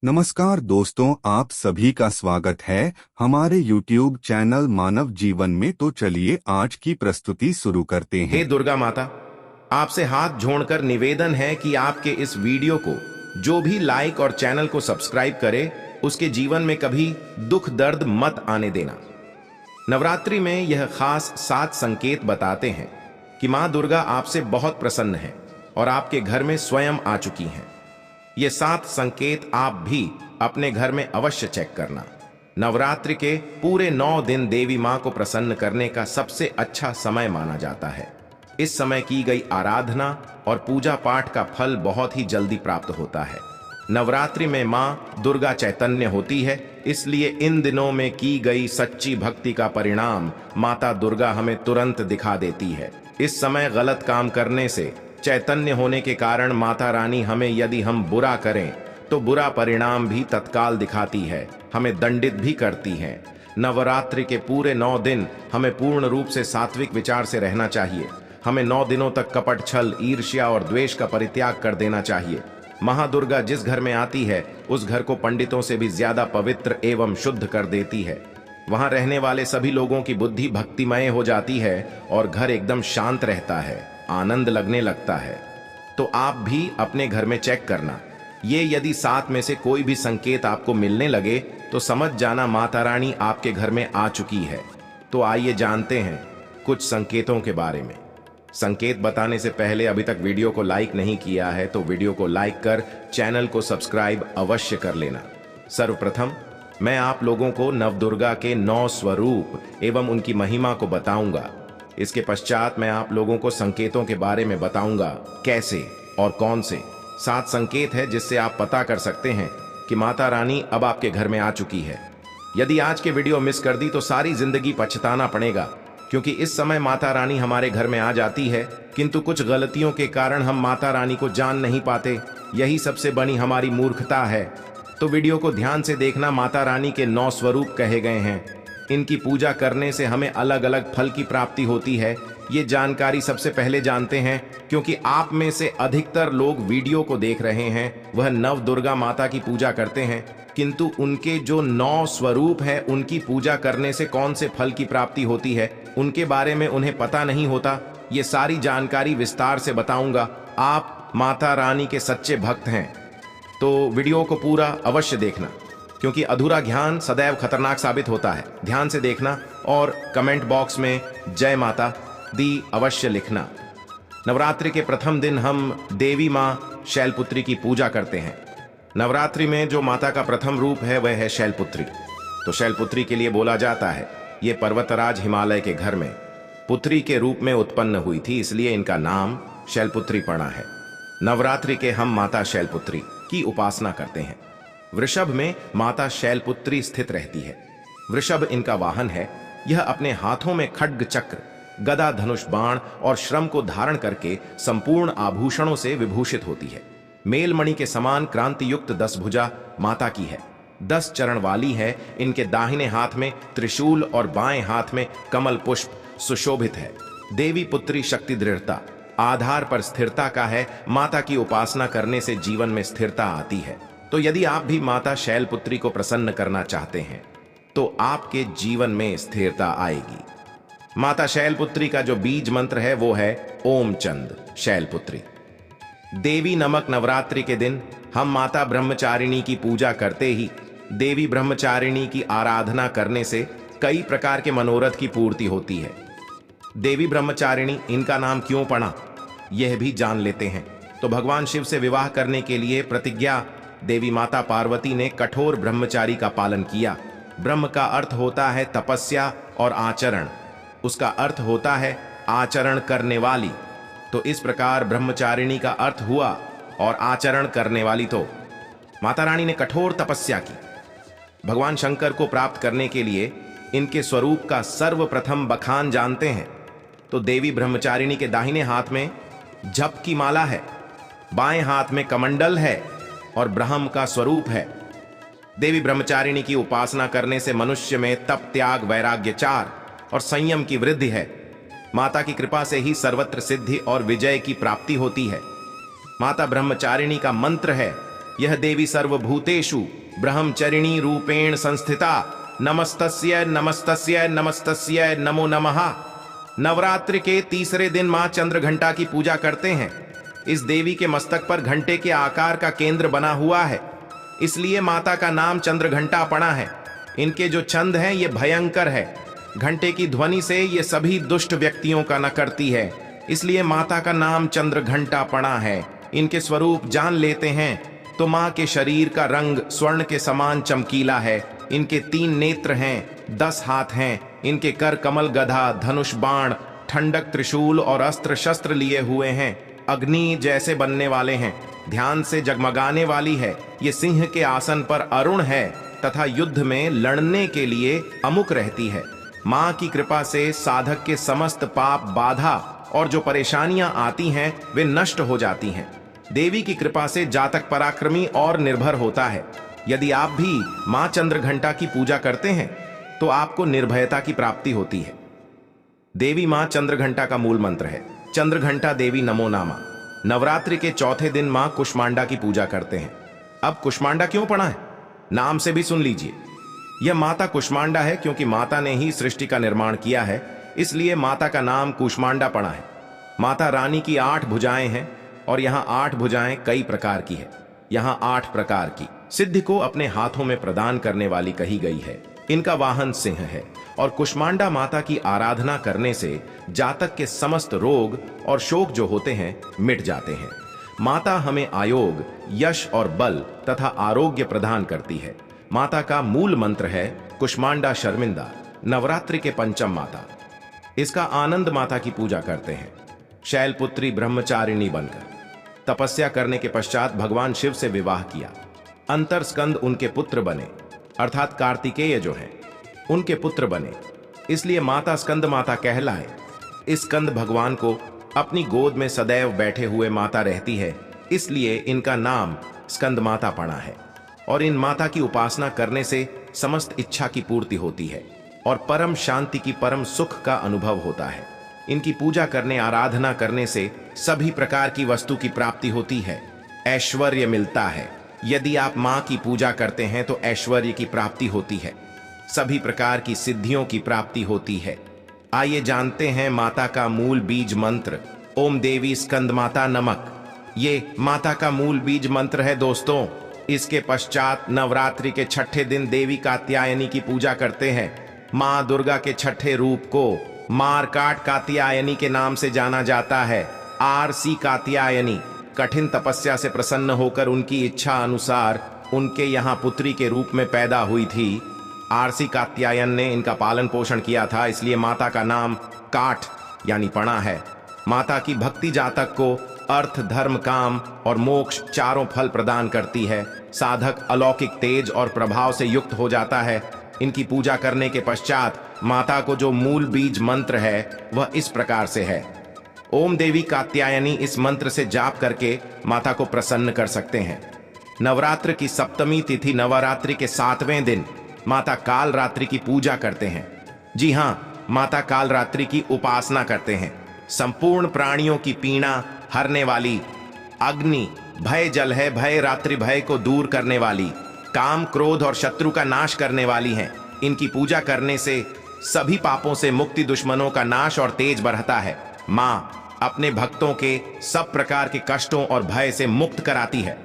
नमस्कार दोस्तों, आप सभी का स्वागत है हमारे YouTube चैनल मानव जीवन में। तो चलिए आज की प्रस्तुति शुरू करते हे हैं। दुर्गा माता, आपसे हाथ जोड़कर निवेदन है कि आपके इस वीडियो को जो भी लाइक और चैनल को सब्सक्राइब करे, उसके जीवन में कभी दुख दर्द मत आने देना। नवरात्रि में यह खास 7 संकेत बताते हैं कि माँ दुर्गा आपसे बहुत प्रसन्न है और आपके घर में स्वयं आ चुकी हैं। ये 7 संकेत आप भी अपने घर में अवश्य चेक करना। नवरात्रि के पूरे 9 दिन देवी माँ को प्रसन्न करने का सबसे अच्छा समय माना जाता है। इस समय की गई आराधना और पूजा पाठ का फल बहुत ही जल्दी प्राप्त होता है। नवरात्रि में माँ दुर्गा चैतन्य होती है, इसलिए इन दिनों में की गई सच्ची भक्ति का परिणाम माता दुर्गा हमें तुरंत दिखा देती है। इस समय गलत काम करने से चैतन्य होने के कारण माता रानी हमें यदि हम बुरा करें तो बुरा परिणाम भी तत्काल दिखाती है, हमें दंडित भी करती है। नवरात्रि के पूरे 9 दिन हमें पूर्ण रूप से सात्विक विचार से रहना चाहिए। हमें 9 दिनों तक कपट, छल, ईर्ष्या और द्वेष का परित्याग कर देना चाहिए। महादुर्गा जिस घर में आती है उस घर को पंडितों से भी ज्यादा पवित्र एवं शुद्ध कर देती है। वहां रहने वाले सभी लोगों की बुद्धि भक्तिमय हो जाती है और घर एकदम शांत रहता है, आनंद लगने लगता है। तो आप भी अपने घर में चेक करना। ये यदि 7 में से कोई भी संकेत आपको मिलने लगे तो समझ जाना माता रानी आपके घर में आ चुकी है। तो आइए जानते हैं कुछ संकेतों के बारे में। संकेत बताने से पहले अभी तक वीडियो को लाइक नहीं किया है तो वीडियो को लाइक कर चैनल को सब्सक्राइब अवश्य कर लेना। सर्वप्रथम मैं आप लोगों को नवदुर्गा के 9 स्वरूप एवं उनकी महिमा को बताऊंगा। इसके पश्चात मैं आप लोगों को संकेतों के बारे में बताऊंगा, कैसे और कौन से 7 संकेत है जिससे आप पता कर सकते हैं कि माता रानी अब आपके घर में आ चुकी है। यदि आज के वीडियो मिस कर दी तो सारी जिंदगी पछताना पड़ेगा, क्योंकि इस समय माता रानी हमारे घर में आ जाती है, किंतु कुछ गलतियों के कारण हम माता रानी को जान नहीं पाते। यही सबसे बड़ी हमारी मूर्खता है। तो वीडियो को ध्यान से देखना। माता रानी के 9 स्वरूप कहे गए हैं। इनकी पूजा करने से हमें अलग अलग फल की प्राप्ति होती है। ये जानकारी सबसे पहले जानते हैं, क्योंकि आप में से अधिकतर लोग वीडियो को देख रहे हैं वह नव दुर्गा माता की पूजा करते हैं, किंतु उनके जो 9 स्वरूप है उनकी पूजा करने से कौन से फल की प्राप्ति होती है उनके बारे में उन्हें पता नहीं होता। ये सारी जानकारी विस्तार से बताऊंगा। आप माता रानी के सच्चे भक्त हैं तो वीडियो को पूरा अवश्य देखना, क्योंकि अधूरा ज्ञान सदैव खतरनाक साबित होता है। ध्यान से देखना और कमेंट बॉक्स में जय माता दी अवश्य लिखना। नवरात्रि के प्रथम दिन हम देवी माँ शैलपुत्री की पूजा करते हैं। नवरात्रि में जो माता का प्रथम रूप है वह है शैलपुत्री। तो शैलपुत्री के लिए बोला जाता है ये पर्वतराज हिमालय के घर में पुत्री के रूप में उत्पन्न हुई थी, इसलिए इनका नाम शैलपुत्री पड़ा है। नवरात्रि के हम माता शैलपुत्री की उपासना करते हैं। वृषभ में माता शैलपुत्री स्थित रहती है। वृषभ इनका वाहन है। यह अपने हाथों में खड्ग, चक्र, गदा, धनुष, बाण और श्रम को धारण करके संपूर्ण आभूषणों से विभूषित होती है। मेलमणि के समान क्रांति युक्त 10 भुजा माता की है। 10 चरण वाली है। इनके दाहिने हाथ में त्रिशूल और बाएं हाथ में कमल पुष्प सुशोभित है। देवी पुत्री शक्ति, दृढ़ता, आधार पर स्थिरता का है। माता की उपासना करने से जीवन में स्थिरता आती है। तो यदि आप भी माता शैलपुत्री को प्रसन्न करना चाहते हैं तो आपके जीवन में स्थिरता आएगी। माता शैलपुत्री का जो बीज मंत्र है वो है ओम चंद शैलपुत्री। देवी नमक नवरात्रि के दिन हम माता ब्रह्मचारिणी की पूजा करते ही देवी ब्रह्मचारिणी की आराधना करने से कई प्रकार के मनोरथ की पूर्ति होती है। देवी ब्रह्मचारिणी इनका नाम क्यों पड़ा यह भी जान लेते हैं। तो भगवान शिव से विवाह करने के लिए प्रतिज्ञा देवी माता पार्वती ने कठोर ब्रह्मचारी का पालन किया। ब्रह्म का अर्थ होता है तपस्या और आचरण, उसका अर्थ होता है आचरण करने वाली। तो इस प्रकार ब्रह्मचारिणी का अर्थ हुआ और आचरण करने वाली। तो माता रानी ने कठोर तपस्या की। भगवान शंकर को प्राप्त करने के लिए इनके स्वरूप का सर्वप्रथम बखान जानते हैं। तो देवी ब्रह्मचारिणी के दाहिने हाथ में जप की माला है, बाएं हाथ में कमंडल है और ब्रह्म का स्वरूप है। देवी ब्रह्मचारिणी की उपासना करने से मनुष्य में तप, त्याग, वैराग्य, चार और संयम की वृद्धि है। माता की कृपा से ही सर्वत्र सिद्धि और विजय की प्राप्ति होती है। माता ब्रह्मचारिणी का मंत्र है यह देवी सर्वभूतेषु ब्रह्मचरिणी रूपेण संस्थिता, नमस्तस्य नमस्तस्य नमस्तस्य नमो नमः। नवरात्रि के तीसरे दिन मां चंद्रघंटा की पूजा करते हैं। इस देवी के मस्तक पर घंटे के आकार का केंद्र बना हुआ है, इसलिए माता का नाम चंद्रघंटा पड़ा है। इनके जो छंद हैं ये भयंकर है। घंटे की ध्वनि से ये सभी दुष्ट व्यक्तियों का न करती है, इसलिए माता का नाम चंद्रघंटा पड़ा है। इनके स्वरूप जान लेते हैं तो मां के शरीर का रंग स्वर्ण के समान चमकीला है। इनके 3 नेत्र हैं, 10 हाथ हैं। इनके कर कमल, गदा, धनुष, बाण, ठंडक, त्रिशूल और अस्त्र शस्त्र लिए हुए हैं। अग्नि जैसे बनने वाले हैं, ध्यान से जगमगाने वाली है। ये सिंह के आसन पर अरुण है तथा युद्ध में लड़ने के लिए अमुक रहती है। मां की कृपा से साधक के समस्त पाप, बाधा और जो परेशानियां आती हैं वे नष्ट हो जाती हैं। देवी की कृपा से जातक पराक्रमी और निर्भर होता है। यदि आप भी मां चंद्रघंटा की पूजा करते हैं तो आपको निर्भयता की प्राप्ति होती है। देवी मां चंद्रघंटा का मूल मंत्र है चंद्रघंटा देवी नमो नामा। नवरात्रि के चौथे दिन मां कुष्मांडा की पूजा करते हैं। अब कुष्मांडा क्यों पड़ा है, नाम से भी सुन लीजिए। यह माता कुष्मांडा है क्योंकि माता ने ही सृष्टि का निर्माण किया है, इसलिए माता का नाम कुष्मांडा पड़ा है। माता रानी की 8 भुजाएं हैं और यहाँ 8 भुजाएं कई प्रकार की है। यहाँ 8 प्रकार की सिद्धि को अपने हाथों में प्रदान करने वाली कही गई है। इनका वाहन सिंह है और कुष्मांडा माता की आराधना करने से जातक के समस्त रोग और शोक जो होते हैं मिट जाते हैं। माता हमें आयोग, यश और बल तथा आरोग्य प्रदान करती है। माता का मूल मंत्र है कुष्मांडा शर्मिंदा, नवरात्रि के पंचम माता। इसका आनंद माता की पूजा करते हैं। शैलपुत्री ब्रह्मचारिणी बनकर तपस्या करने के पश्चात भगवान शिव से विवाह किया। अंतर स्कंद उनके पुत्र बने, अर्थात कार्तिकेय जो हैं उनके पुत्र बने, इसलिए माता स्कंद माता कहलाए। इस स्कंद भगवान को अपनी गोद में सदैव बैठे हुए माता रहती है, इसलिए इनका नाम स्कंद माता पड़ा है। और इन माता की उपासना करने से समस्त इच्छा की पूर्ति होती है और परम शांति की, परम सुख का अनुभव होता है। इनकी पूजा करने, आराधना करने से सभी प्रकार की वस्तु की प्राप्ति होती है, ऐश्वर्य मिलता है। यदि आप मां की पूजा करते हैं तो ऐश्वर्य की प्राप्ति होती है, सभी प्रकार की सिद्धियों की प्राप्ति होती है। आइए जानते हैं माता का मूल बीज मंत्र, ओम देवी स्कंद माता नमक। ये माता का मूल बीज मंत्र है दोस्तों। इसके पश्चात नवरात्रि के छठे दिन देवी कात्यायनी की पूजा करते हैं। मां दुर्गा के छठे रूप को मारकाट कात्यायनी के नाम से जाना जाता है। आरसी कात्यायनी कठिन तपस्या से प्रसन्न होकर उनकी इच्छा अनुसार उनके यहाँ पुत्री के रूप में पैदा हुई थी। आरसी कात्यायन ने इनका पालन पोषण किया था, इसलिए माता का नाम काठ यानी पणा है। माता की भक्ति जातक को अर्थ, धर्म, काम और मोक्ष चारों फल प्रदान करती है। साधक अलौकिक तेज और प्रभाव से युक्त हो जाता है। इनकी पूजा करने के पश्चात माता को जो मूल बीज मंत्र है वह इस प्रकार से है। ओम देवी कात्यायनी इस मंत्र से जाप करके माता को प्रसन्न कर सकते हैं। नवरात्र की सप्तमी तिथि नवरात्रि के 7वें दिन माता काल रात्रि की पूजा करते हैं। जी हाँ, माता काल रात्रि की उपासना करते हैं। संपूर्ण प्राणियों की पीड़ा हरने वाली, अग्नि भय जल है, भय रात्रि भय को दूर करने वाली, काम, क्रोध और शत्रु का नाश करने वाली हैं। इनकी पूजा करने से सभी पापों से मुक्ति, दुश्मनों का नाश और तेज बढ़ता है। मां अपने भक्तों के सब प्रकार के कष्टों और भय से मुक्त कराती है।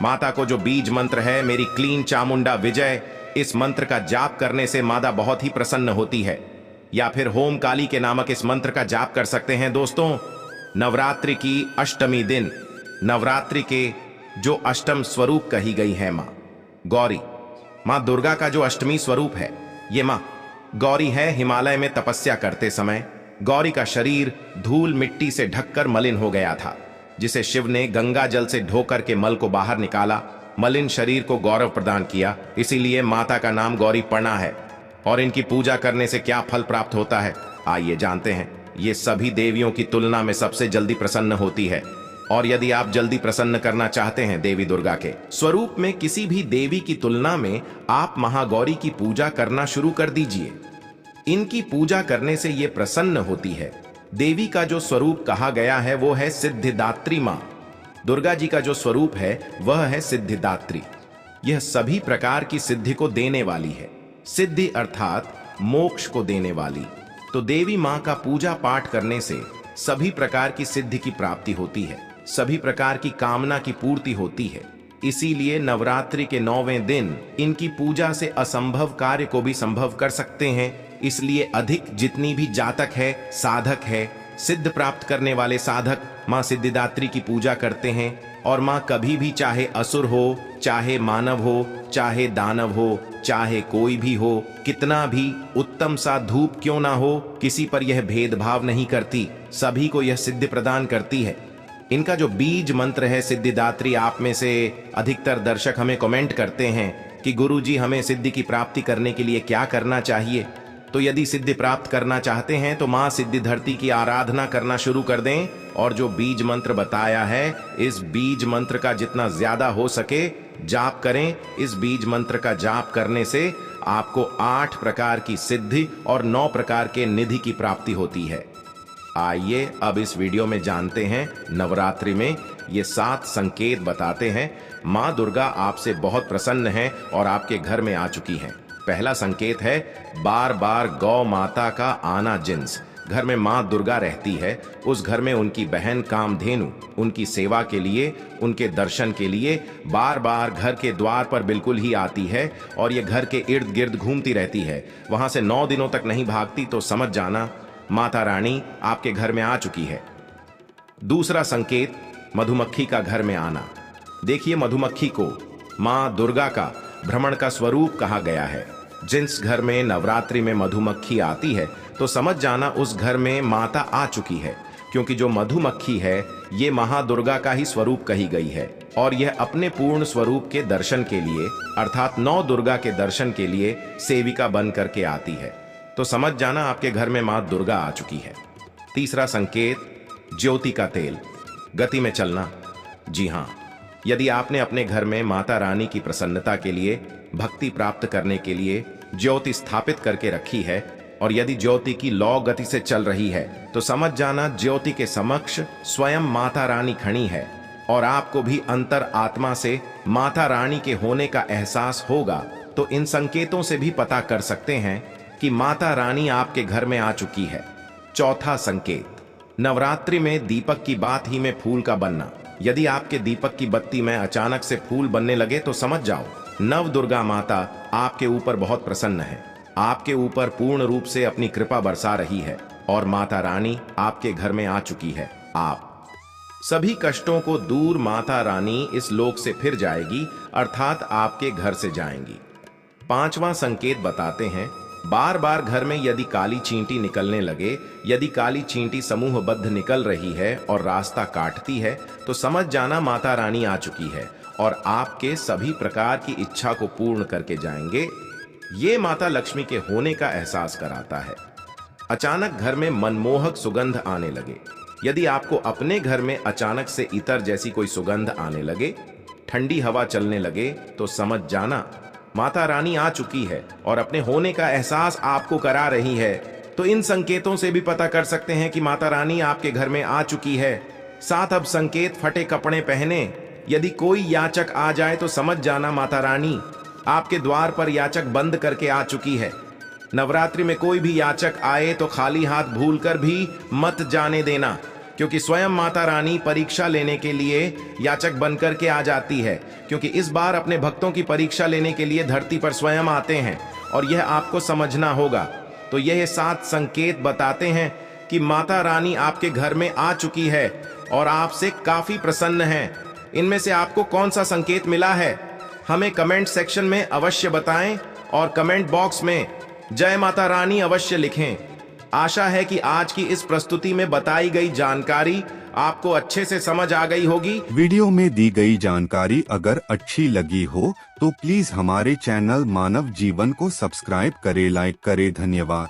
माता को जो बीज मंत्र है मेरी क्लीन चामुंडा विजय, इस मंत्र का जाप करने से माता बहुत ही प्रसन्न होती है। या फिर होम काली के नामक इस मंत्र का जाप कर सकते हैं दोस्तों। नवरात्रि की अष्टमी दिन नवरात्रि के जो अष्टम स्वरूप कही गई है मां गौरी, मां दुर्गा का जो अष्टमी स्वरूप है ये मां गौरी है। हिमालय में तपस्या करते समय गौरी का शरीर धूल मिट्टी से ढककर मलिन हो गया था, जिसे शिव ने गंगा जल से ढोकर के मल को बाहर निकाला, मलिन शरीर को गौरव प्रदान किया। इसीलिए माता का नाम गौरी पणा है। और इनकी पूजा करने से क्या फल प्राप्त होता है आइए जानते हैं। ये सभी देवियों की तुलना में सबसे जल्दी प्रसन्न होती है। और यदि आप जल्दी प्रसन्न करना चाहते हैं देवी दुर्गा के स्वरूप में किसी भी देवी की तुलना में, आप महागौरी की पूजा करना शुरू कर दीजिए। इनकी पूजा करने से ये प्रसन्न होती है। देवी का जो स्वरूप कहा गया है वो है सिद्धिदात्री मां। दुर्गा जी का जो स्वरूप है वह है सिद्धिदात्री। यह सभी प्रकार की सिद्धि को देने वाली है। सिद्धि अर्थात मोक्ष को देने वाली। तो देवी मां का पूजा पाठ करने से सभी प्रकार की सिद्धि की प्राप्ति होती है, सभी प्रकार की कामना की पूर्ति होती है। इसीलिए नवरात्रि के 9वें दिन इनकी पूजा से असंभव कार्य को भी संभव कर सकते हैं। इसलिए अधिक जितनी भी जातक है, साधक है, सिद्ध प्राप्त करने वाले साधक मां सिद्धिदात्री की पूजा करते हैं। और मां कभी भी चाहे असुर हो, चाहे मानव हो, चाहे दानव हो, चाहे कोई भी हो, कितना भी उत्तम सा धूप क्यों ना हो, किसी पर यह भेदभाव नहीं करती, सभी को यह सिद्धि प्रदान करती है। इनका जो बीज मंत्र है सिद्धिदात्री, आप में से अधिकतर दर्शक हमें कमेंट करते हैं कि गुरुजी हमें सिद्धि की प्राप्ति करने के लिए क्या करना चाहिए। तो यदि सिद्धि प्राप्त करना चाहते हैं तो मां सिद्धिधरती की आराधना करना शुरू कर दें और जो बीज मंत्र बताया है इस बीज मंत्र का जितना ज्यादा हो सके जाप करें। इस बीज मंत्र का जाप करने से आपको 8 प्रकार की सिद्धि और 9 प्रकार के निधि की प्राप्ति होती है। आइए अब इस वीडियो में जानते हैं नवरात्रि में ये 7 संकेत बताते हैं। मां दुर्गा आपसे बहुत प्रसन्न है और आपके घर में आ चुकी हैं। पहला संकेत है बार बार गौ माता का आना जिन्स। घर में मां दुर्गा रहती है, उस घर में उनकी बहन कामधेनु उनकी सेवा के लिए, उनके दर्शन के लिए बार बार घर के द्वार पर बिल्कुल ही आती है और ये घर के इर्द गिर्द घूमती रहती है। वहां से 9 दिनों तक नहीं भागती तो समझ जाना माता रानी आपके घर में आ चुकी है। दूसरा संकेत मधुमक्खी का घर में आना। देखिए मधुमक्खी को मां दुर्गा का भ्रमण का स्वरूप कहा गया है। जिस घर में नवरात्रि में मधुमक्खी आती है तो समझ जाना उस घर में माता आ चुकी है, क्योंकि जो मधुमक्खी है ये महादुर्गा का ही स्वरूप कही गई है और यह अपने पूर्ण स्वरूप के दर्शन के लिए अर्थात 9 दुर्गा के दर्शन के लिए सेविका बन करके आती है। तो समझ जाना आपके घर में मां दुर्गा आ चुकी है। तीसरा संकेत ज्योति का तेल, गति में चलना। जी हां, यदि आपने अपने घर में माता रानी की प्रसन्नता के लिए, भक्ति प्राप्त करने के लिए ज्योति स्थापित करके रखी है और यदि ज्योति की लौ गति से चल रही है तो समझ जाना ज्योति के समक्ष स्वयं माता रानी खड़ी है और आपको भी अंतर आत्मा से माता रानी के होने का एहसास होगा। तो इन संकेतों से भी पता कर सकते हैं कि माता रानी आपके घर में आ चुकी है। चौथा संकेत नवरात्रि में दीपक की बात ही में फूल का बनना। यदि आपके दीपक की बत्ती में अचानक से फूल बनने लगे तो समझ जाओ नव दुर्गा माता आपके ऊपर बहुत प्रसन्न है, आपके ऊपर पूर्ण रूप से अपनी कृपा बरसा रही है और माता रानी आपके घर में आ चुकी है। आप सभी कष्टों को दूर माता रानी इस लोक से फिर जाएगी अर्थात आपके घर से जाएंगी। 5वां संकेत बताते हैं बार बार घर में यदि काली चींटी निकलने लगे, यदि काली चींटी समूहबद्ध निकल रही है और रास्ता काटती है तो समझ जाना माता रानी आ चुकी है और आपके सभी प्रकार की इच्छा को पूर्ण करके जाएंगे। ये माता लक्ष्मी के होने का एहसास कराता है। अचानक घर में मनमोहक सुगंध आने लगे। यदि आपको अपने घर में अचानक से इतर जैसी कोई सुगंध आने लगे, ठंडी हवा चलने लगे तो समझ जाना माता रानी आ चुकी है और अपने होने का एहसास आपको करा रही है। तो इन संकेतों से भी पता कर सकते हैं कि माता रानी आपके घर में आ चुकी है। साथ अब संकेत फटे कपड़े पहने। यदि कोई याचक आ जाए तो समझ जाना माता रानी आपके द्वार पर याचक बंद करके आ चुकी है। नवरात्रि में कोई भी याचक आए तो खाली हाथ भूलकर भी मत जाने देना, क्योंकि स्वयं माता रानी परीक्षा लेने के लिए याचक बनकर के आ जाती है, क्योंकि इस बार अपने भक्तों की परीक्षा लेने के लिए धरती पर स्वयं आते हैं और यह आपको समझना होगा। तो यह 7 संकेत बताते हैं कि माता रानी आपके घर में आ चुकी है और आपसे काफी प्रसन्न है। इनमें से आपको कौन सा संकेत मिला है हमें कमेंट सेक्शन में अवश्य बताएं और कमेंट बॉक्स में जय माता रानी अवश्य लिखें। आशा है कि आज की इस प्रस्तुति में बताई गई जानकारी आपको अच्छे से समझ आ गई होगी। वीडियो में दी गई जानकारी अगर अच्छी लगी हो तो प्लीज हमारे चैनल मानव जीवन को सब्सक्राइब करें, लाइक करें। धन्यवाद।